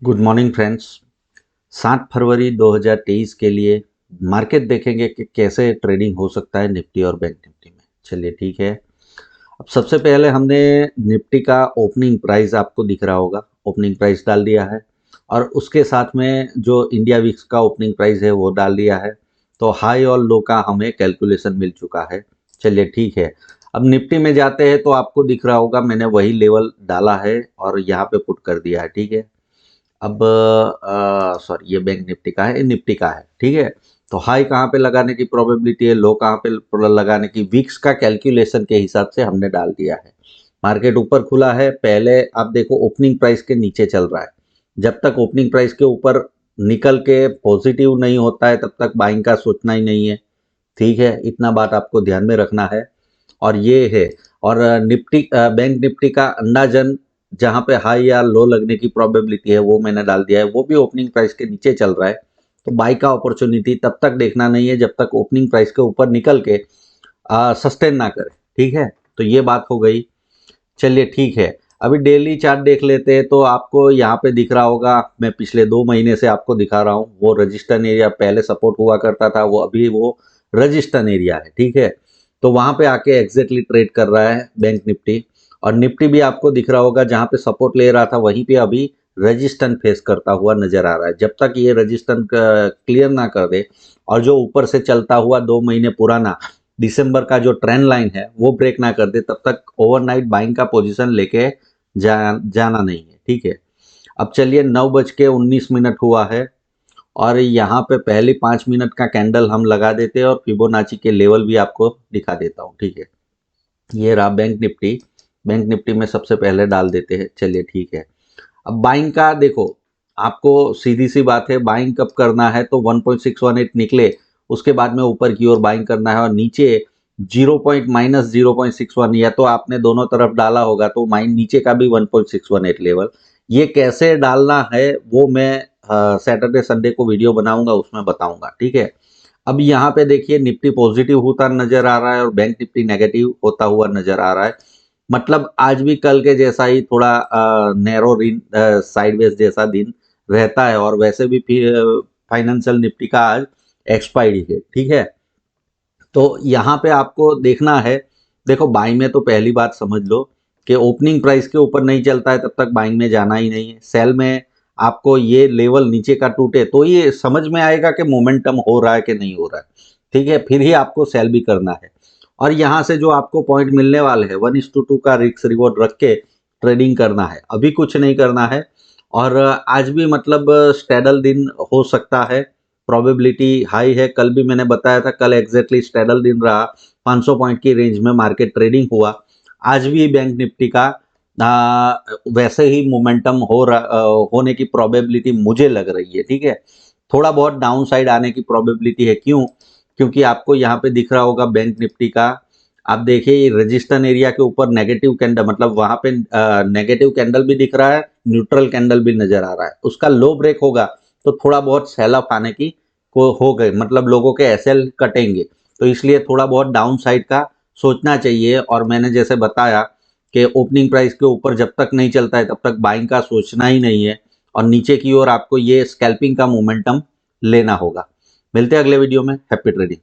Good morning friends. 7 फरवरी 2023 के लिए market देखेंगे कि कैसे ट्रेडिंग हो सकता है निफ्टी और बैंक निफ्टी में। चलिए ठीक है। अब सबसे पहले हमने निफ्टी का ओपनिंग प्राइस आपको दिख रहा होगा, ओपनिंग प्राइस डाल दिया है और उसके साथ में जो इंडिया विक्स का ओपनिंग प्राइस है वो डाल दिया है। तो हाई और लो का हमें कैलकुलेशन मिल चुका है। चलिए ठीक है। अब निफ्टी में जाते हैं तो आपको दिख रहा होगा मैंने वही लेवल डाला है और यहाँ पे पुट कर दिया है। ठीक है। अब सॉरी, ये बैंक निफ्टी का है, ये निफ्टी का है। ठीक है। तो हाई कहाँ पे लगाने की प्रोबेबिलिटी है, लो कहाँ पे लगाने की, वीक्स का कैलकुलेशन के हिसाब से हमने डाल दिया है। मार्केट ऊपर खुला है, पहले आप देखो ओपनिंग प्राइस के नीचे चल रहा है। जब तक ओपनिंग प्राइस के ऊपर निकल के पॉजिटिव नहीं होता है तब तक बाइंग का सोचना ही नहीं है। ठीक है, इतना बात आपको ध्यान में रखना है। और ये है, और निफ्टी बैंक निफ्टी का अंदाजन जहां पे हाई या लो लगने की प्रोबेबिलिटी है वो मैंने डाल दिया है, वो भी ओपनिंग प्राइस के नीचे चल रहा है। तो बाई का अपॉर्चुनिटी तब तक देखना नहीं है जब तक ओपनिंग प्राइस के ऊपर निकल के सस्टेन ना करे। ठीक है, तो ये बात हो गई। चलिए ठीक है। अभी डेली चार्ट देख लेते हैं तो आपको यहाँ पे दिख रहा होगा, मैं पिछले 2 महीने से आपको दिखा रहा हूँ, वो रजिस्टर्ड एरिया पहले सपोर्ट हुआ करता था, वो अभी वो रजिस्टर्ड एरिया है। ठीक है, तो वहां पे आके एग्जैक्टली ट्रेड कर रहा है बैंक निफ्टी। और निफ्टी भी आपको दिख रहा होगा जहां पे सपोर्ट ले रहा था वहीं पे अभी रजिस्टेंस फेस करता हुआ नजर आ रहा है। जब तक ये रजिस्टेंस क्लियर ना कर दे और जो ऊपर से चलता हुआ 2 महीने पुराना दिसंबर का जो ट्रेंड लाइन है वो ब्रेक ना कर दे तब तक ओवरनाइट बाइंग का पोजीशन लेके जाना नहीं है। ठीक है। अब चलिए 9:19 हुआ है और यहाँ पे पहली 5 मिनट का कैंडल हम लगा देते हैं और फिबोनाची के लेवल भी आपको दिखा देता हूँ। ठीक है, ये रहा बैंक निफ्टी। बैंक निफ्टी में सबसे पहले डाल देते हैं। चलिए ठीक है। अब बाइंग का देखो, आपको सीधी सी बात है, बाइंग कब करना है तो 1.618 निकले उसके बाद में ऊपर की ओर बाइंग करना है और नीचे 0.61 या तो आपने दोनों तरफ डाला होगा तो माइन नीचे का भी 1.618 लेवल। ये कैसे डालना है वो मैं सैटरडे संडे को वीडियो बनाऊंगा, उसमें बताऊंगा। ठीक है। अब यहाँ पे देखिए निफ्टी पॉजिटिव होता नजर आ रहा है और बैंक निफ्टी नेगेटिव होता हुआ नजर आ रहा है। मतलब आज भी कल के जैसा ही थोड़ा नैरो साइडवेज जैसा दिन रहता है और वैसे भी फाइनेंशियल निफ्टी का आज एक्सपायरी है। ठीक है, तो यहाँ पे आपको देखना है। देखो बाइंग में तो पहली बात समझ लो कि ओपनिंग प्राइस के ऊपर नहीं चलता है तब तक बाइंग में जाना ही नहीं है। सेल में आपको ये लेवल नीचे का टूटे तो ये समझ में आएगा कि मोमेंटम हो रहा है कि नहीं हो रहा है। ठीक है, फिर ही आपको सेल भी करना है। और यहाँ से जो आपको पॉइंट मिलने वाले हैं 1:2 का रिस्क रिवॉर्ड रख के ट्रेडिंग करना है, अभी कुछ नहीं करना है। और आज भी मतलब स्टैडल दिन हो सकता है, प्रोबेबिलिटी हाई है। कल भी मैंने बताया था, कल एग्जैक्टली स्टैडल दिन रहा, 500 पॉइंट की रेंज में मार्केट ट्रेडिंग हुआ। आज भी बैंक निफ्टी का वैसे ही मोमेंटम होने की प्रोबेबिलिटी मुझे लग रही है। ठीक है, थोड़ा बहुत डाउन साइड आने की प्रोबेबिलिटी है। क्यों? क्योंकि आपको यहाँ पे दिख रहा होगा बैंक निफ्टी का, आप देखिए ये रजिस्टर्ड एरिया के ऊपर नेगेटिव कैंडल, मतलब वहां पे नेगेटिव कैंडल भी दिख रहा है, न्यूट्रल कैंडल भी नजर आ रहा है। उसका लो ब्रेक होगा तो थोड़ा बहुत सेल ऑफ आने की को हो गए, मतलब लोगों के एसएल कटेंगे। तो इसलिए थोड़ा बहुत डाउन साइड का सोचना चाहिए। और मैंने जैसे बताया कि ओपनिंग प्राइस के ऊपर जब तक नहीं चलता है तब तक बाइंग का सोचना ही नहीं है और नीचे की ओर आपको ये स्कैल्पिंग का मोमेंटम लेना होगा। मिलते हैं अगले वीडियो में। Happy trading.